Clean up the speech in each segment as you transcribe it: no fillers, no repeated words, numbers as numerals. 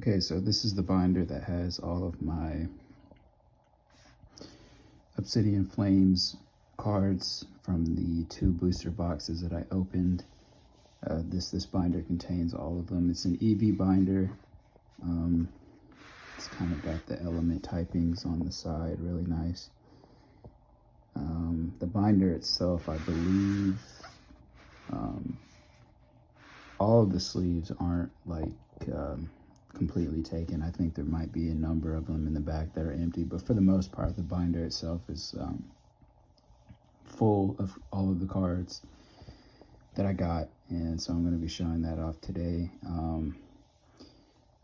Okay, so this is the binder that has all of my Obsidian Flames cards from the 2 booster boxes that I opened. This binder contains all of them. It's an EV binder. It's kind of got the element typings on the side, really nice. The binder itself, I believe, all of the sleeves aren't like completely taken. I think there might be a number of them in the back that are empty, but for the most part, the binder itself is full of all of the cards that I got, and so I'm going to be showing that off today.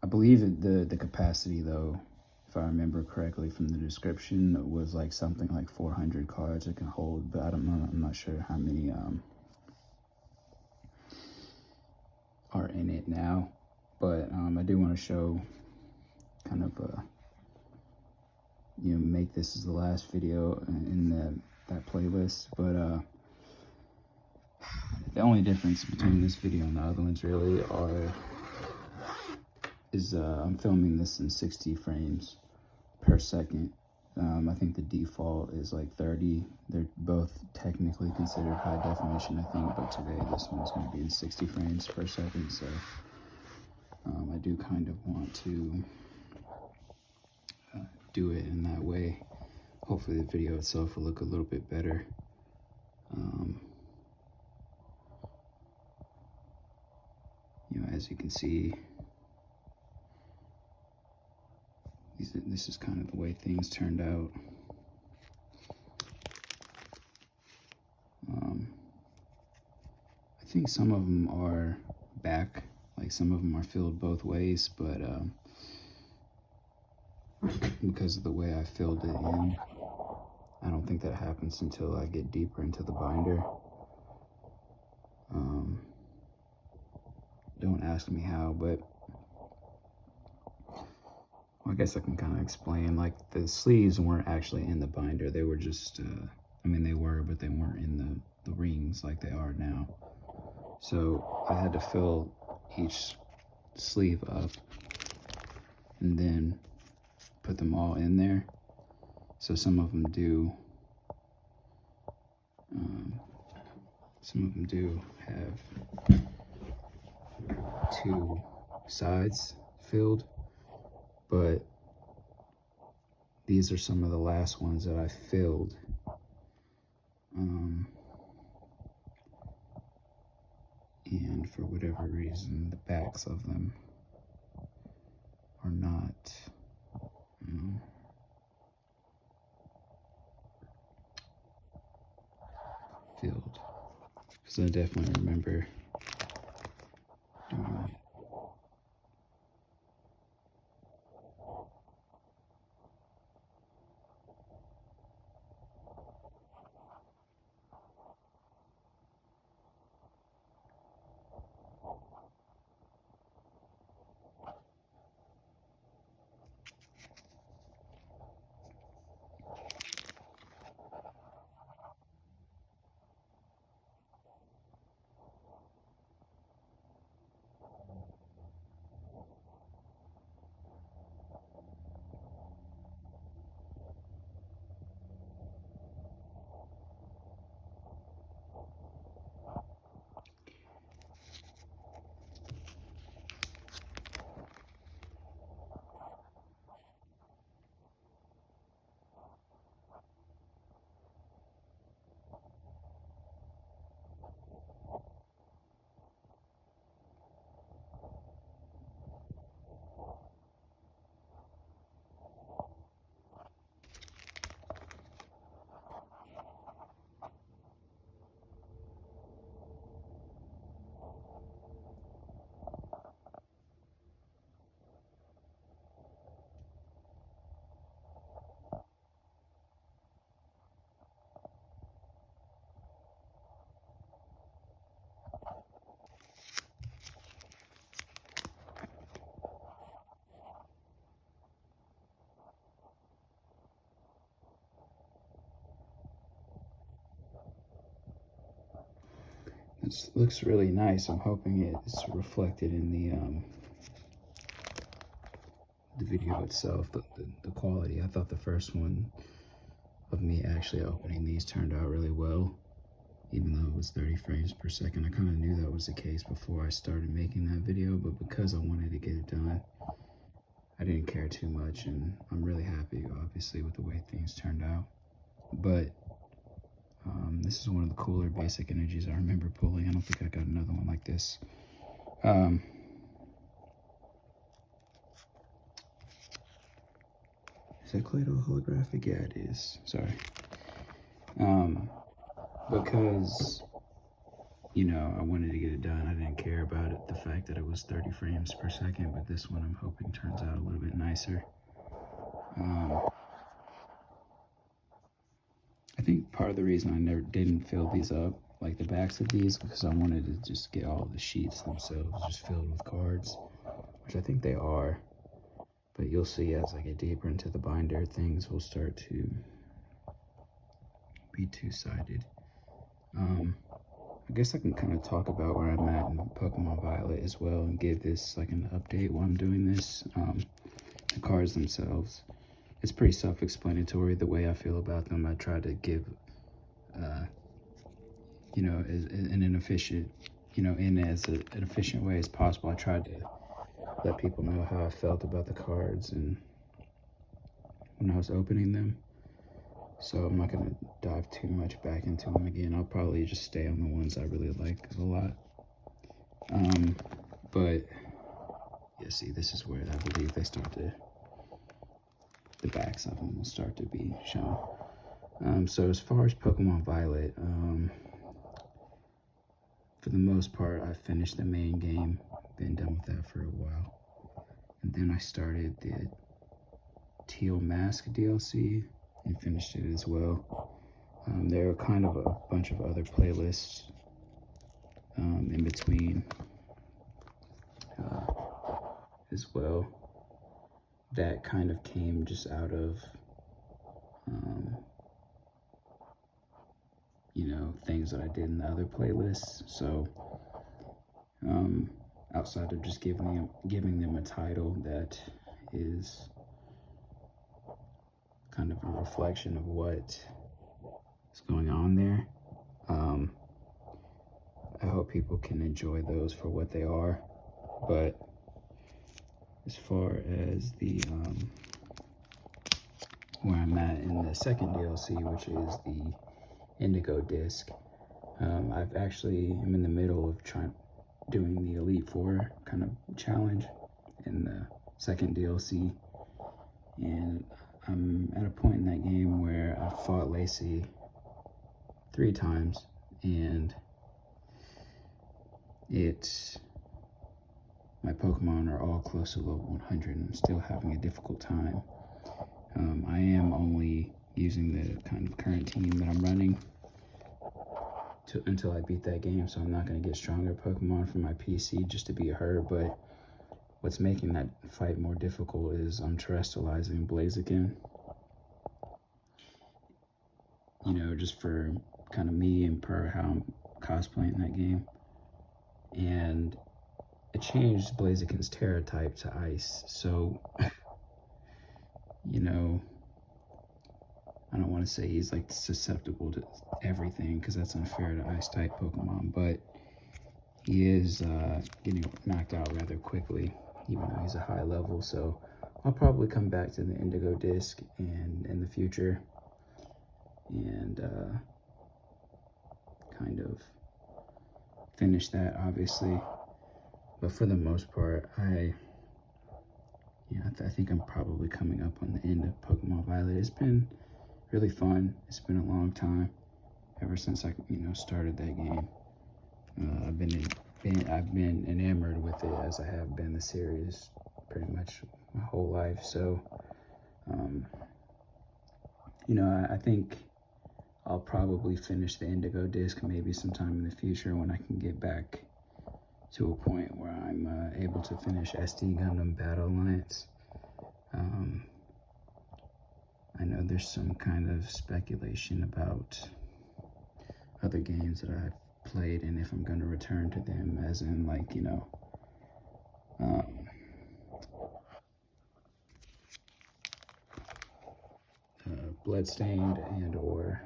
I believe that the capacity, though, if I remember correctly from the description, was like something like 400 cards it can hold, but I don't know. I'm not sure how many are in it now, but I do want to show kind of make this as the last video in that playlist. But the only difference between this video and the other ones really is I'm filming this in 60 frames per second. I think the default is like 30. They're both technically considered high definition, I think, but today this one's going to be in 60 frames per second, so I do kind of want to do it in that way. Hopefully the video itself will look a little bit better. As you can see, this is kind of the way things turned out. I think some of them are back, like some of them are filled both ways, but because of the way I filled it in, I don't think that happens until I get deeper into the binder. Don't ask me how, but I guess I can kind of explain. Like, the sleeves weren't actually in the binder. They were just, I mean, they were, but they weren't in the rings like they are now. So I had to fill each sleeve up and then put them all in there. So some of them do have 2 sides filled, but these are some of the last ones that I filled. And for whatever reason, the backs of them are not filled, because I definitely remember doing that. This looks really nice. I'm hoping it's reflected in the video itself, the quality. I thought the first one of me actually opening these turned out really well, even though it was 30 frames per second. I kind of knew that was the case before I started making that video, but because I wanted to get it done, I didn't care too much, and I'm really happy, obviously, with the way things turned out. But this is one of the cooler basic energies I remember pulling. I don't think I got another one like this. Is that Clado holographic? Yeah, it is. Sorry. Because, you know, I wanted to get it done. I didn't care about it, the fact that it was 30 frames per second, but this one I'm hoping turns out a little bit nicer. I think part of the reason I didn't fill these up, like the backs of these, because I wanted to just get all the sheets themselves just filled with cards, which I think they are. But you'll see as I get deeper into the binder, things will start to be two-sided. I guess I can kind of talk about where I'm at in Pokemon Violet as well and give this like an update while I'm doing this. The cards themselves, it's pretty self-explanatory the way I feel about them. I try to give, you know, in an efficient, you know, in as an efficient way as possible. I tried to let people know how I felt about the cards and when I was opening them. So I'm not going to dive too much back into them again. I'll probably just stay on the ones I really like a lot. But yeah, see, this is where I believe they start to, the backs of them will start to be shown. So as far as Pokemon Violet, for the most part, I finished the main game, been done with that for a while. And then I started the Teal Mask DLC and finished it as well. There are kind of a bunch of other playlists in between as well that kind of came just out of you know, things that I did in the other playlists. So outside of just giving them a title that is kind of a reflection of what is going on there, I hope people can enjoy those for what they are. But as far as the where I'm at in the second DLC, which is the Indigo Disc, I've actually am in the middle of doing the Elite Four kind of challenge in the second DLC, and I'm at a point in that game where I fought Lacey 3 times, and my Pokemon are all close to level 100, and I'm still having a difficult time. I am only using the kind of current team that I'm running until I beat that game, so I'm not going to get stronger Pokemon for my PC just to beat her. But what's making that fight more difficult is I'm terrestrializing Blaziken, you know, just for kind of me and per how I'm cosplaying that game. And it changed Blaziken's Terra type to Ice, so you know, I don't want to say he's like susceptible to everything because that's unfair to Ice type Pokemon, but he is getting knocked out rather quickly, even though he's a high level. So I'll probably come back to the Indigo Disc and in the future and kind of finish that, obviously. But for the most part, I think I'm probably coming up on the end of Pokemon Violet. It's been really fun. It's been a long time, ever since I, you know, started that game. I've been enamored with it, as I have been the series pretty much my whole life. So, you know, I think I'll probably finish the Indigo Disc maybe sometime in the future when I can get back to a point where I'm able to finish SD Gundam Battle Alliance. I know there's some kind of speculation about other games that I've played and if I'm going to return to them, as in, like, you know, Bloodstained and or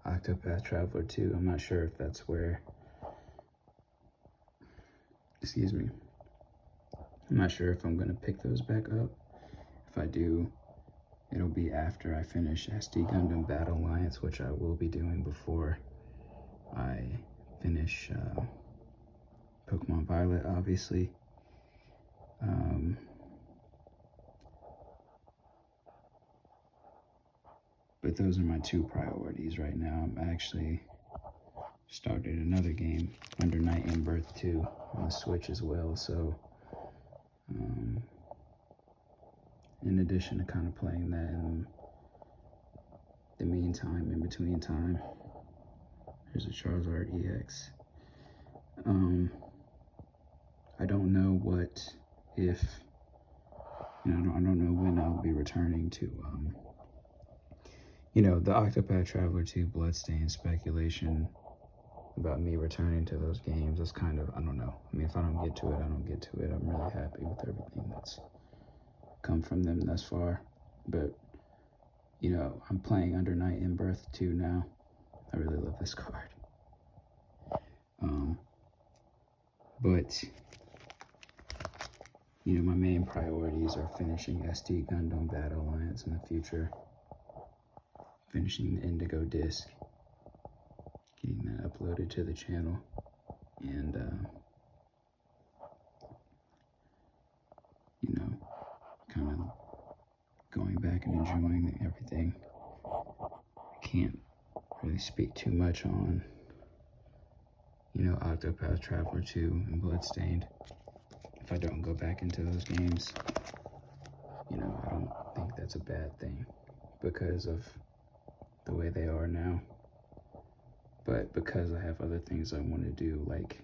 Octopath Traveler 2. I'm not sure if that's where, excuse me, I'm not sure if I'm going to pick those back up. If I do, it'll be after I finish SD Gundam Battle Alliance, which I will be doing before I finish Pokemon Violet, obviously. But those are my two priorities right now. I'm actually started another game, Under Night in Birth 2, on the Switch as well. So, in addition to kind of playing that in the meantime, in between time, there's a Charizard EX. I don't know if, I don't know when I'll be returning to, the Octopath Traveler 2 Bloodstained speculation about me returning to those games. That's kind of, I don't know. I mean, if I don't get to it, I don't get to it. I'm really happy with everything that's come from them thus far. But, I'm playing Under Night in Birth 2 now. I really love this card. But, my main priorities are finishing SD Gundam Battle Alliance in the future, finishing the Indigo disc, getting that uploaded to the channel, and, kind of going back and enjoying everything. I can't really speak too much on, Octopath Traveler 2 and Bloodstained. If I don't go back into those games, I don't think that's a bad thing because of the way they are now. But because I have other things I want to do, like,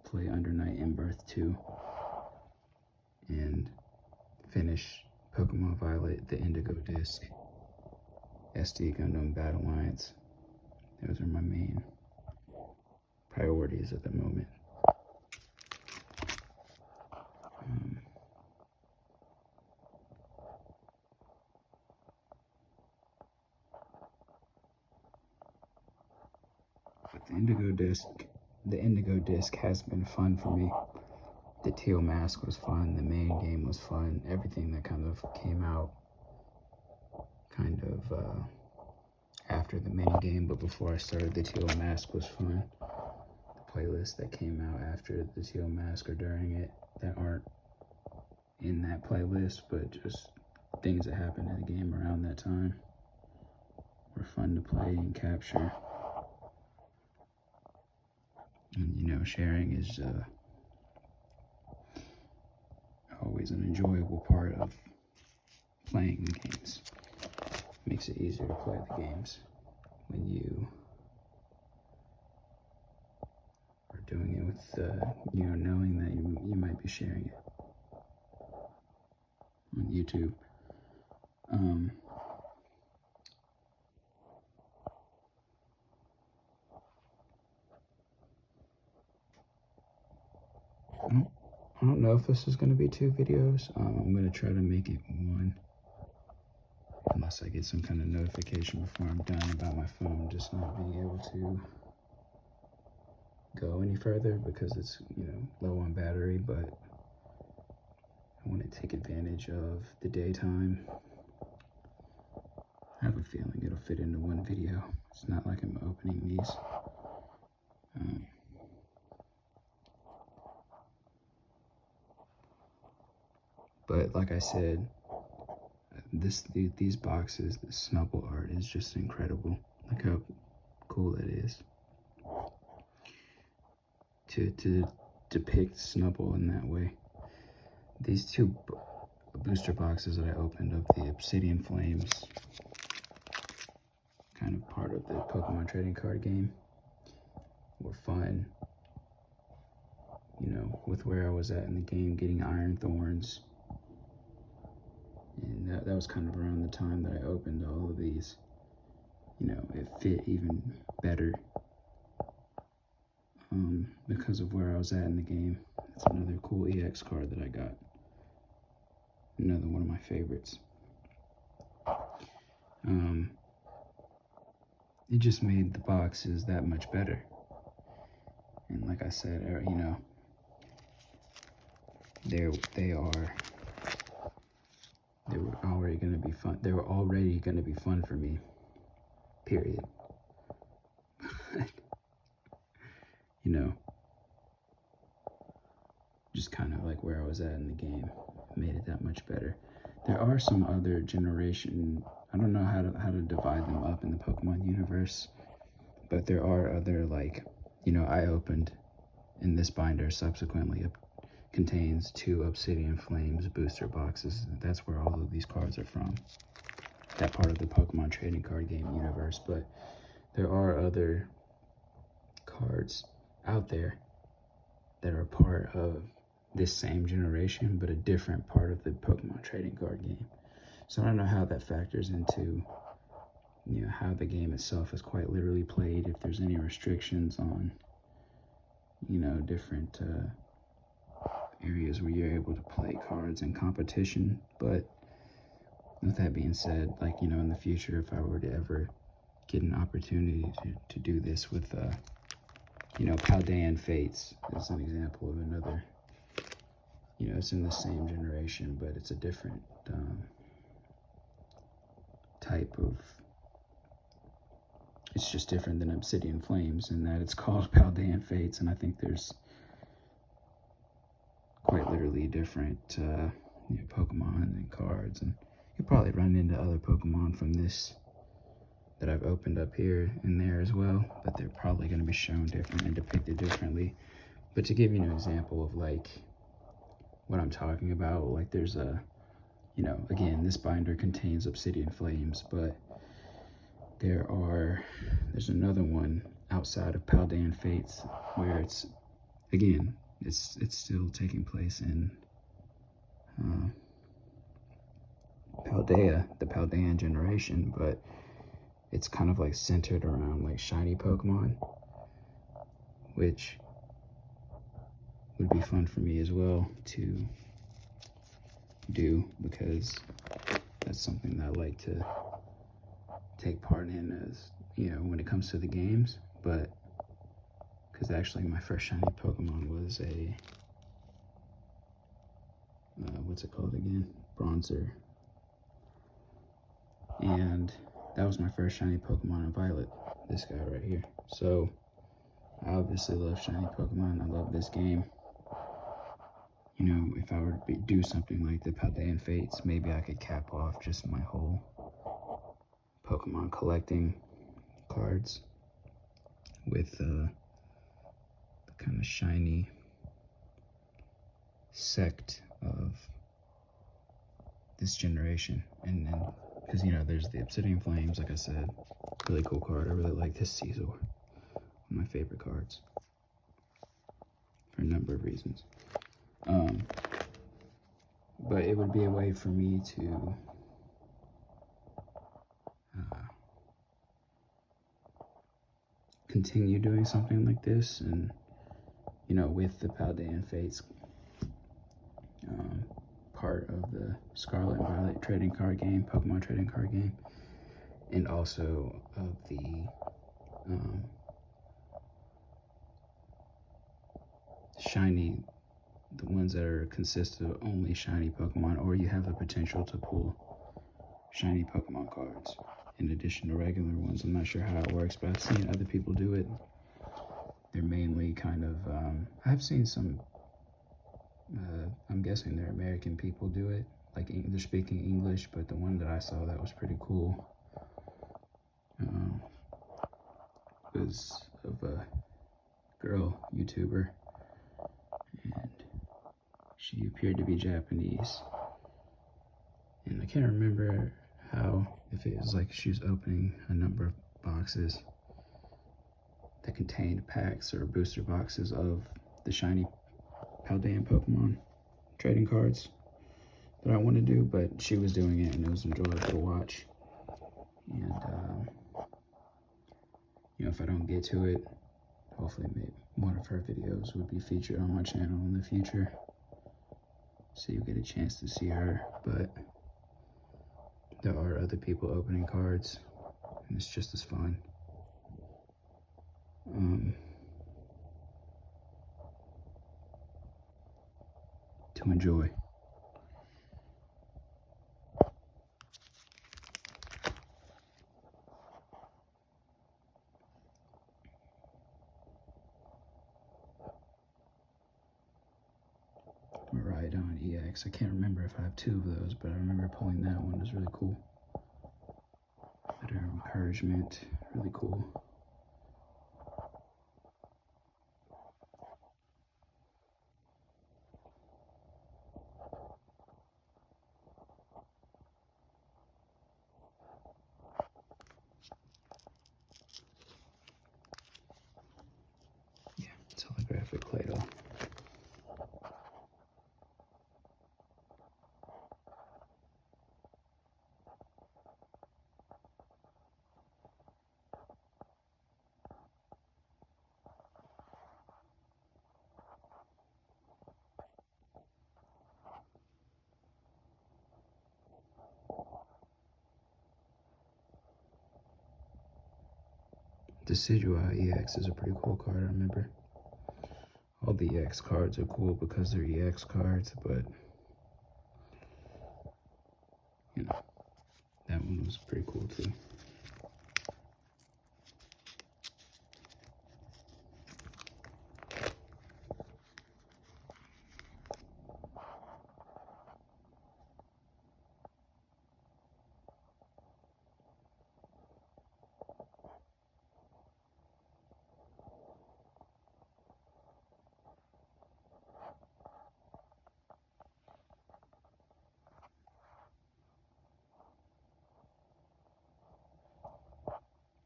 play Under Night in Birth 2 and finish Pokemon Violet, the Indigo disc, SD Gundam Battle Alliance. Those are my main priorities at the moment. But the Indigo disc has been fun for me. The Teal Mask was fun, the main game was fun, everything that kind of came out after the main game, but before I started the Teal Mask was fun. The playlists that came out after the Teal Mask or during it that aren't in that playlist, but just things that happened in the game around that time were fun to play and capture. And, sharing is always an enjoyable part of playing the games. Makes it easier to play the games when you are doing it with, knowing that you might be sharing it on YouTube. I don't know if this is going to be 2 videos. I'm going to try to make it 1. Unless I get some kind of notification before I'm done about my phone just not being able to go any further because it's, low on battery, but I want to take advantage of the daytime. I have a feeling it'll fit into 1 video. It's not like I'm opening these. But like I said, these boxes, the Snubbull art is just incredible. Look how cool that is. To depict Snubbull in that way. These 2 booster boxes that I opened of the Obsidian Flames, kind of part of the Pokemon trading card game, were fun. With where I was at in the game, getting Iron Thorns. And that was kind of around the time that I opened all of these. It fit even better because of where I was at in the game. It's another cool EX card that I got. Another one of my favorites. It just made the boxes that much better. And like I said, you know, they were already going to be fun. They were already going to be fun for me, period. You know, just kind of like where I was at in the game made it that much better. There are some other generation, I don't know how to divide them up in the Pokemon universe, but there are other, like, you know, I opened in this binder subsequently contains 2 Obsidian Flames Booster Boxes. That's where all of these cards are from. That part of the Pokemon trading card game universe. But there are other cards out there that are part of this same generation, but a different part of the Pokemon trading card game. So I don't know how that factors into, you know, how the game itself is quite literally played, if there's any restrictions on, you know, different areas where you're able to play cards in competition. But with that being said, like, you know, in the future, if I were to ever get an opportunity to do this with, you know, Paldean Fates is an example of another, you know, it's in the same generation, but it's a different type of, it's just different than Obsidian Flames in that it's called Paldean Fates, and I think there's quite literally different you know, Pokemon and cards, and you'll probably run into other Pokemon from this that I've opened up here and there as well, but they're probably going to be shown different and depicted differently. But to give you an example of like what I'm talking about, like there's a, you know, again, this binder contains Obsidian Flames, but there's another one outside of Paldean Fates where it's, again, it's still taking place in Paldea, the Paldean generation, but it's kind of like centered around like shiny Pokemon, which would be fun for me as well to do, because that's something that I like to take part in, as, you know, when it comes to the games. But because actually my first shiny Pokemon was a what's it called again, Bronzer, and that was my first shiny Pokemon in Violet, this guy right here. So I obviously love shiny Pokemon. I love this game. You know, if I were to do something like the Paldean Fates, maybe I could cap off just my whole Pokemon collecting cards with the kind of shiny sect of this generation. And then, because, you know, there's the Obsidian Flames, like I said, really cool card. I really like this Caesar, one of my favorite cards for a number of reasons. But it would be a way for me to continue doing something like this, and, you know, with the Paldean Fates part of the Scarlet and Violet trading card game, Pokemon trading card game, and also of the shiny, the ones that are consist of only shiny Pokemon, or you have the potential to pull shiny Pokemon cards in addition to regular ones. I'm not sure how it works, but I've seen other people do it. They're mainly kind of, I've seen some, I'm guessing they're American people do it, like they're speaking English, but the one that I saw that was pretty cool was of a girl YouTuber, and she appeared to be Japanese, and I can't remember how, if it was like she was opening a number of boxes that contained packs or booster boxes of the shiny Paldean Pokemon trading cards that I want to do, but she was doing it and it was enjoyable to watch. And you know, if I don't get to it, hopefully maybe one of her videos would be featured on my channel in the future, so you get a chance to see her. But there are other people opening cards, and it's just as fun. To enjoy. Maridon EX. I can't remember if I have 2 of those, but I remember pulling that one. It was really cool. Better encouragement. Really cool. Yeah, it's holographic Play-Doh. Decidueye EX is a pretty cool card, I remember. All the EX cards are cool because they're EX cards, but, you know, that one was pretty cool too.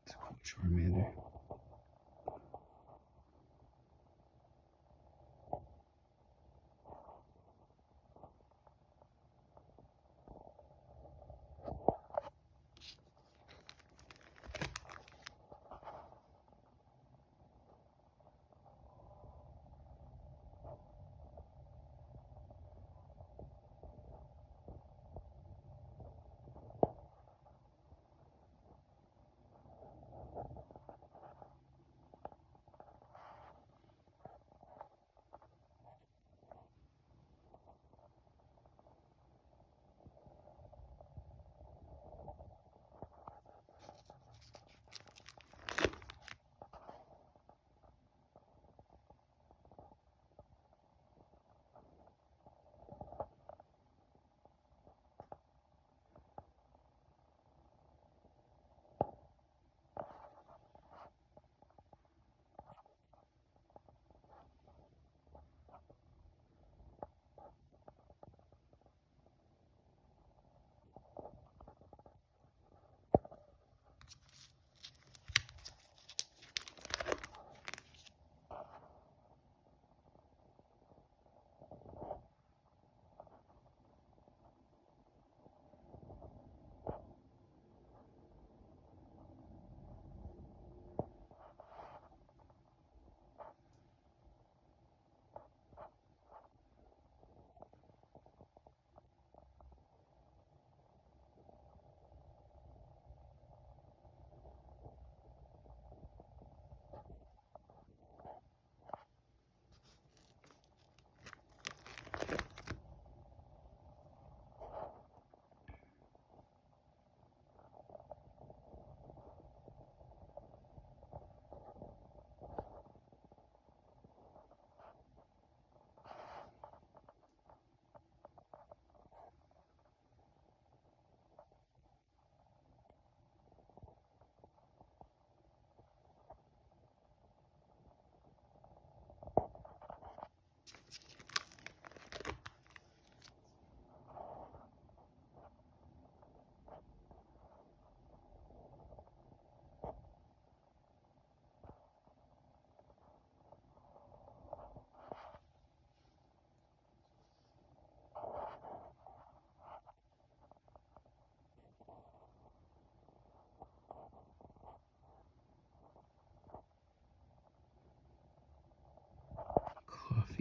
It's a cool Charmander.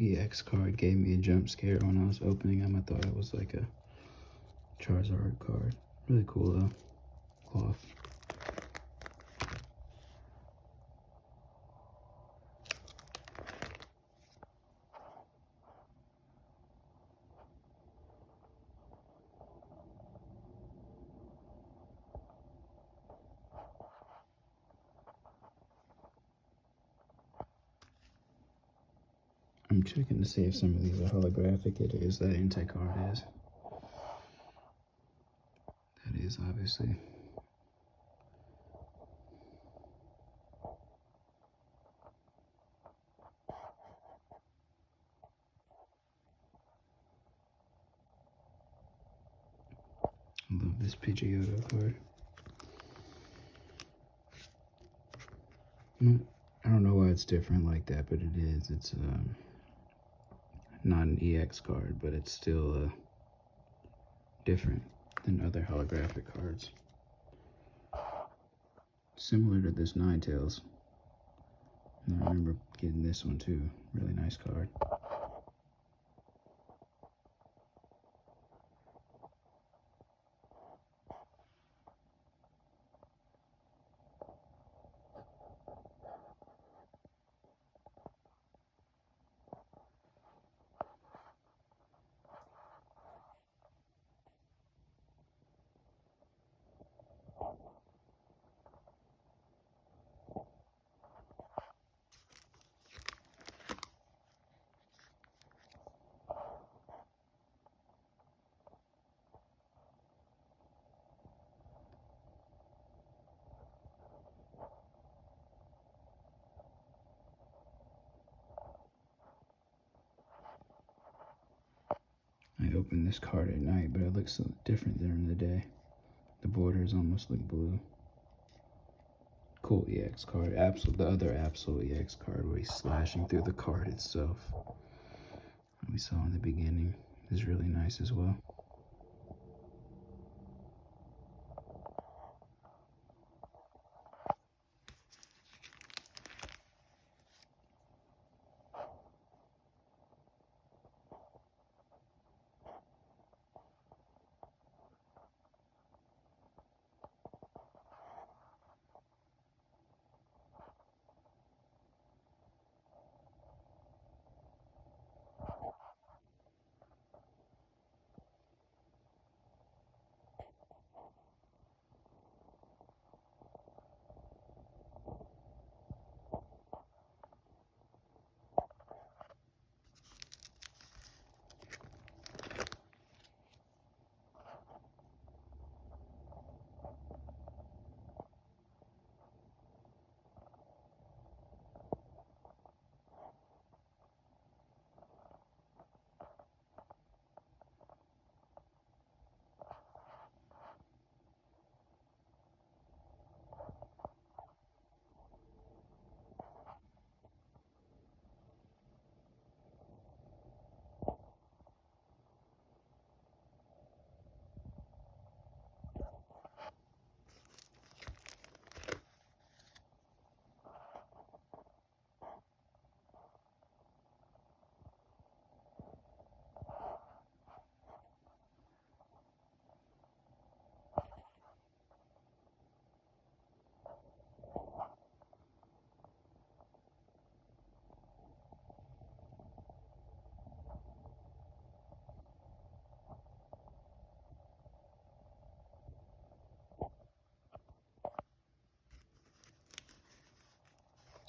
EX card gave me a jump scare when I was opening them. I thought it was like a Charizard card. Really cool though, cloth. I'm checking to see if some of these are holographic. It is. That intake card is. That is, obviously. I love this Pidgeotto card. I don't know why it's different like that, but it is. It's not an EX card, but it's still different than other holographic cards. Similar to this Ninetales. And I remember getting this one too. Really nice card. I opened this card at night, but it looks so different during the day. The borders almost look blue. Cool EX card. The other Absol EX card where he's slashing through the card itself. We saw in the beginning is really nice as well.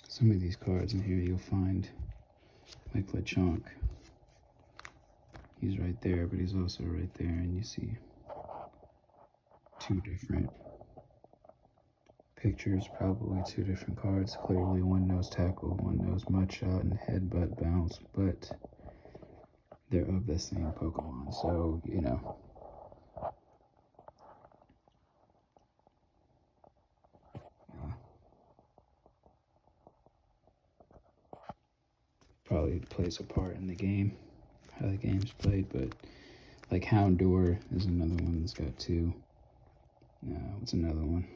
Some of these cards in here you'll find, like Lechonk. He's right there, but he's also right there, and you see two different pictures, probably two different cards. Clearly one knows tackle, one knows mud shot and headbutt bounce, but they're of the same Pokemon, so, you know. Probably plays a part in the game, how the game's played, but like Houndour is another one that's got two. What's another one?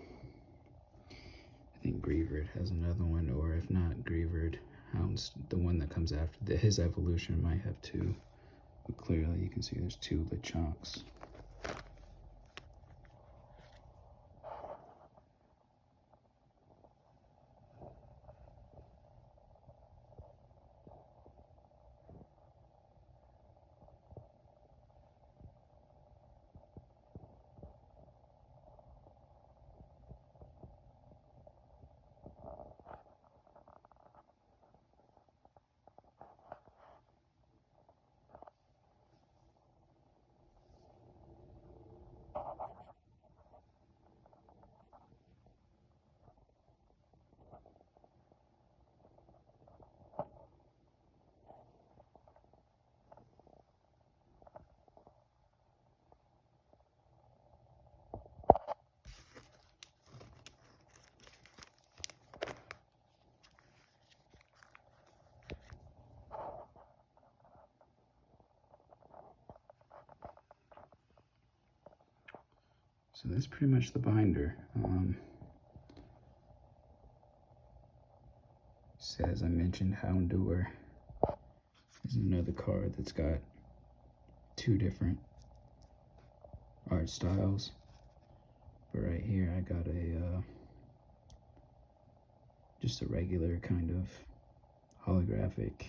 I think Greavard has another one, or if not Greavard, Hound's the one that comes after his evolution might have two. But clearly you can see there's two Lechonks. So that's pretty much the binder. So as I mentioned, Houndour is another card that's got 2 different art styles. But right here I got a just a regular kind of holographic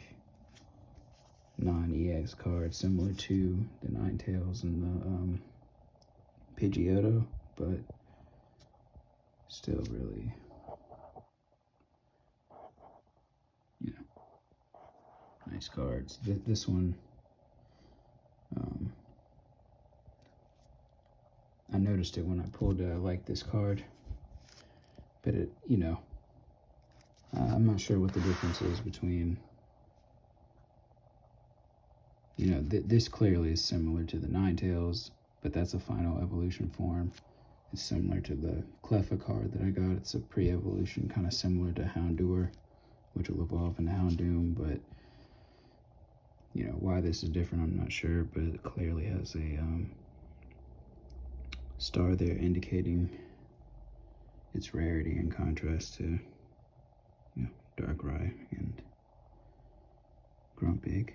non-EX card, similar to the Ninetales and the Pidgeotto, but still really, you know, nice cards. This one, I noticed it when I pulled it. I like this card, but it, you know, I'm not sure what the difference is between, you know, this clearly is similar to the Ninetales, but that's a final evolution form. It's similar to the Cleffa card that I got. It's a pre-evolution, kind of similar to Houndour, which will evolve into Houndoom, but, you know, why this is different, I'm not sure, but it clearly has a star there indicating its rarity in contrast to, you know, Darkrai and Grumpig.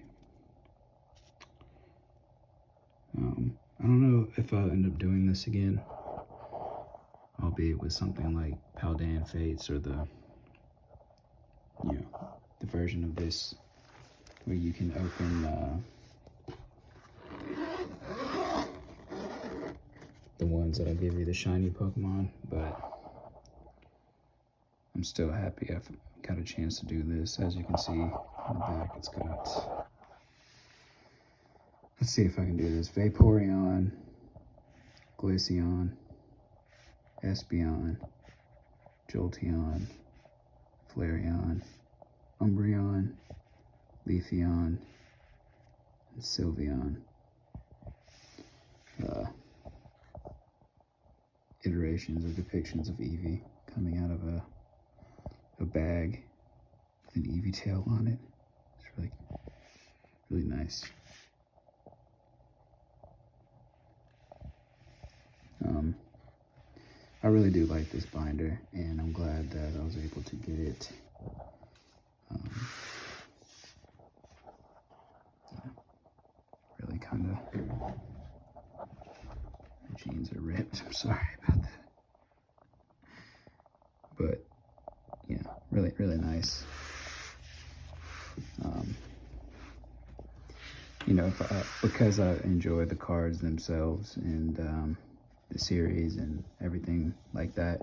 I don't know if I'll end up doing this again, albeit with something like Paldean Fates or the, you know, the version of this where you can open the ones that'll give you the shiny Pokemon, but I'm still happy I've got a chance to do this. As you can see in the back, it's got, let's see if I can do this, Vaporeon, Glaceon, Espeon, Jolteon, Flareon, Umbreon, Leafeon, and Sylveon. Iterations or depictions of Eevee coming out of a bag with an Eevee tail on it. It's really nice. I really do like this binder, and I'm glad that I was able to get it. Really kind of, my jeans are ripped. I'm sorry about that. But yeah, really nice. You know, because I enjoy the cards themselves and the series and everything like that,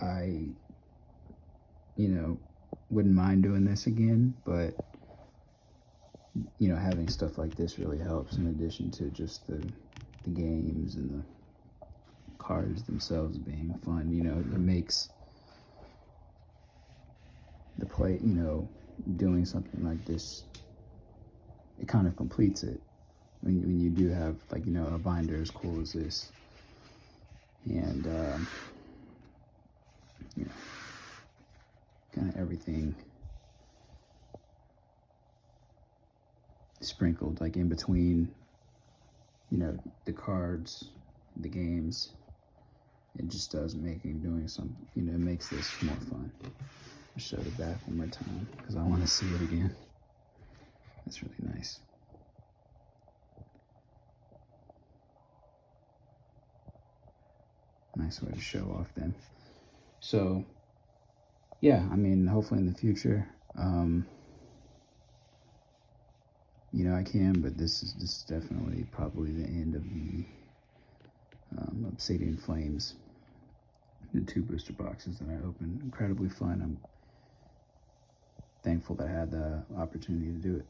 I, you know, wouldn't mind doing this again, but, you know, having stuff like this really helps in addition to just the games and the cards themselves being fun. You know, it makes the play, you know, doing something like this, it kind of completes it when you do have, like, you know, a binder as cool as this, and you know, kind of everything sprinkled like in between, you know, the cards, the games. It just does doing some, you know, it makes this more fun. I'll show the back one more time because I want to see it again. That's really nice. Nice way to show off them. So yeah, I mean, hopefully in the future, you know, I can, but this is definitely probably the end of the Obsidian Flames, the 2 booster boxes that I opened. Incredibly fun. I'm thankful that I had the opportunity to do it.